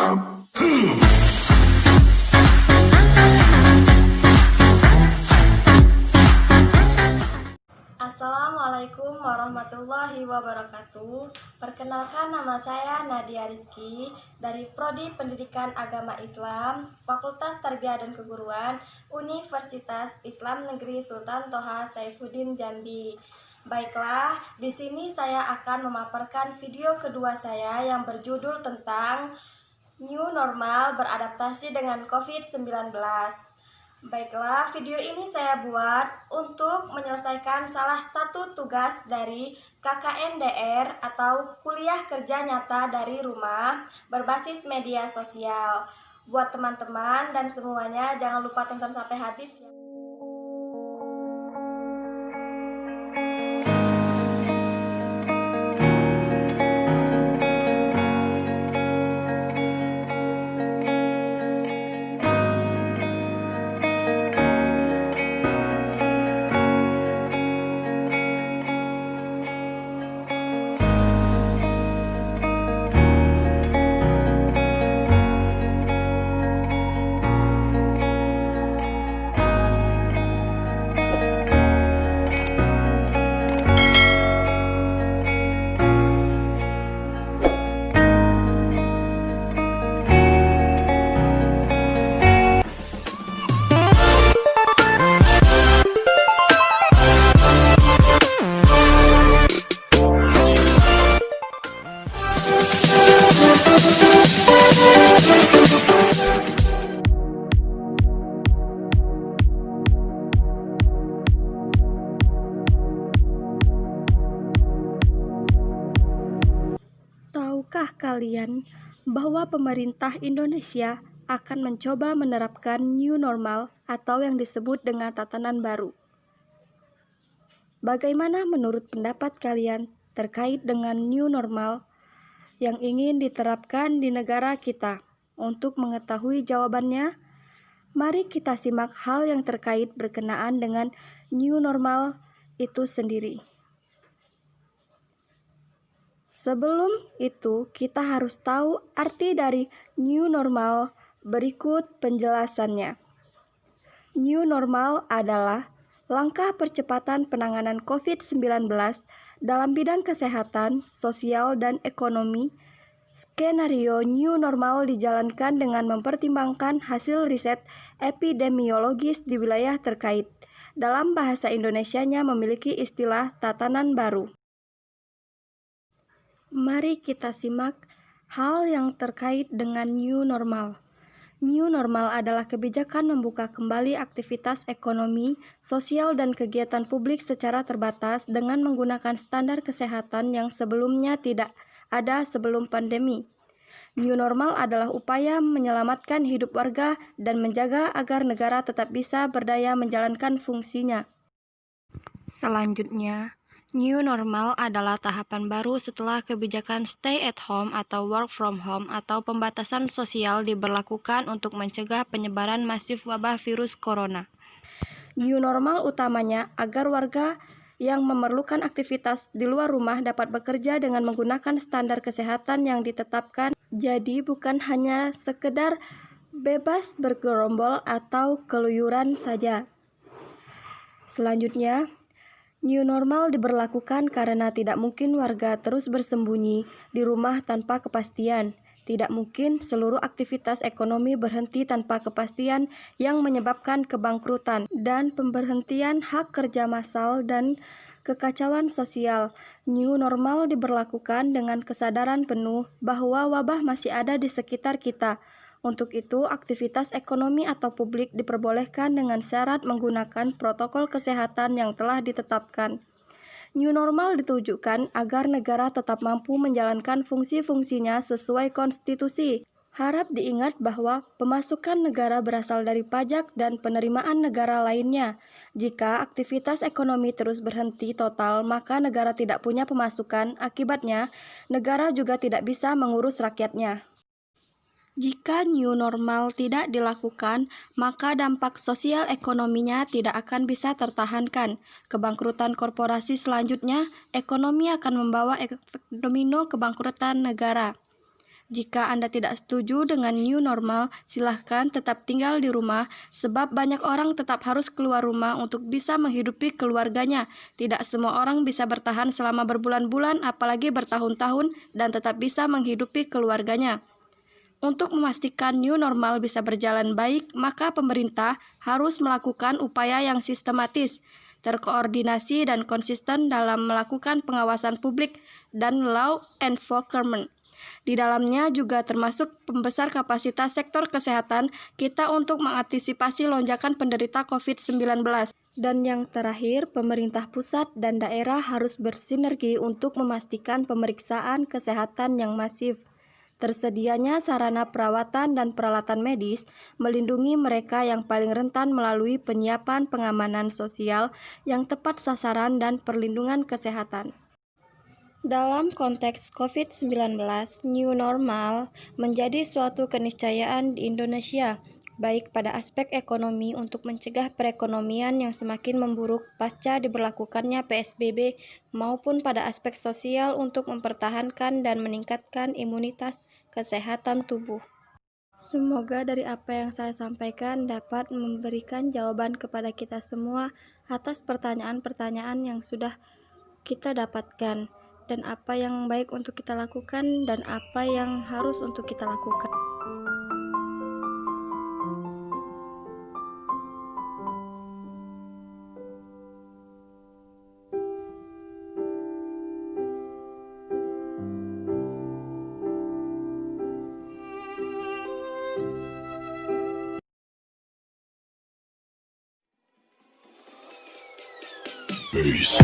Assalamualaikum warahmatullahi wabarakatuh. Perkenalkan, nama saya Nadia Rizky dari Prodi Pendidikan Agama Islam, Fakultas Tarbiyah dan Keguruan, Universitas Islam Negeri Sultan Toha Saifuddin Jambi. Baiklah, di sini saya akan memaparkan video kedua saya yang berjudul tentang New Normal beradaptasi dengan COVID-19. Baiklah, video ini saya buat untuk menyelesaikan salah satu tugas dari KKNDR atau Kuliah Kerja Nyata dari Rumah berbasis media sosial. Buat teman-teman dan semuanya, jangan lupa tonton sampai habis ya. Tahukah kalian bahwa pemerintah Indonesia akan mencoba menerapkan new normal atau yang disebut dengan tatanan baru? Bagaimana menurut pendapat kalian terkait dengan new normal yang ingin diterapkan di negara kita? Untuk mengetahui jawabannya, mari kita simak hal yang terkait berkenaan dengan new normal itu sendiri. Sebelum itu, kita harus tahu arti dari new normal. Berikut penjelasannya. New normal adalah langkah percepatan penanganan COVID-19 dalam bidang kesehatan, sosial, dan ekonomi. Skenario new normal dijalankan dengan mempertimbangkan hasil riset epidemiologis di wilayah terkait. Dalam bahasa Indonesianya memiliki istilah tatanan baru. Mari kita simak hal yang terkait dengan new normal. New normal adalah kebijakan membuka kembali aktivitas ekonomi, sosial, dan kegiatan publik secara terbatas dengan menggunakan standar kesehatan yang sebelumnya tidak ada sebelum pandemi. New normal adalah upaya menyelamatkan hidup warga dan menjaga agar negara tetap bisa berdaya menjalankan fungsinya. Selanjutnya, new normal adalah tahapan baru setelah kebijakan stay at home atau work from home atau pembatasan sosial diberlakukan untuk mencegah penyebaran masif wabah virus corona. New normal utamanya agar warga yang memerlukan aktivitas di luar rumah dapat bekerja dengan menggunakan standar kesehatan yang ditetapkan. Jadi bukan hanya sekedar bebas bergerombol atau keluyuran saja. Selanjutnya, new normal diberlakukan karena tidak mungkin warga terus bersembunyi di rumah tanpa kepastian. Tidak mungkin seluruh aktivitas ekonomi berhenti tanpa kepastian yang menyebabkan kebangkrutan dan pemberhentian hak kerja massal dan kekacauan sosial. New normal diberlakukan dengan kesadaran penuh bahwa wabah masih ada di sekitar kita. Untuk itu, aktivitas ekonomi atau publik diperbolehkan dengan syarat menggunakan protokol kesehatan yang telah ditetapkan. New normal ditujukan agar negara tetap mampu menjalankan fungsi-fungsinya sesuai konstitusi. Harap diingat bahwa pemasukan negara berasal dari pajak dan penerimaan negara lainnya. Jika aktivitas ekonomi terus berhenti total, maka negara tidak punya pemasukan. Akibatnya, negara juga tidak bisa mengurus rakyatnya. Jika new normal tidak dilakukan, maka dampak sosial ekonominya tidak akan bisa tertahankan. Kebangkrutan korporasi selanjutnya, ekonomi akan membawa efek domino kebangkrutan negara. Jika Anda tidak setuju dengan new normal, silahkan tetap tinggal di rumah, sebab banyak orang tetap harus keluar rumah untuk bisa menghidupi keluarganya. Tidak semua orang bisa bertahan selama berbulan-bulan, apalagi bertahun-tahun, dan tetap bisa menghidupi keluarganya. Untuk memastikan new normal bisa berjalan baik, maka pemerintah harus melakukan upaya yang sistematis, terkoordinasi, dan konsisten dalam melakukan pengawasan publik dan law enforcement. Di dalamnya juga termasuk pembesar kapasitas sektor kesehatan kita untuk mengantisipasi lonjakan penderita COVID-19. Dan yang terakhir, pemerintah pusat dan daerah harus bersinergi untuk memastikan pemeriksaan kesehatan yang masif. Tersedianya sarana perawatan dan peralatan medis melindungi mereka yang paling rentan melalui penyiapan pengamanan sosial yang tepat sasaran dan perlindungan kesehatan. Dalam konteks COVID-19, new normal menjadi suatu keniscayaan di Indonesia, baik pada aspek ekonomi untuk mencegah perekonomian yang semakin memburuk pasca diberlakukannya PSBB, maupun pada aspek sosial untuk mempertahankan dan meningkatkan imunitas kesehatan tubuh. Semoga dari apa yang saya sampaikan dapat memberikan jawaban kepada kita semua atas pertanyaan-pertanyaan yang sudah kita dapatkan, dan apa yang baik untuk kita lakukan dan apa yang harus untuk kita lakukan. Peace.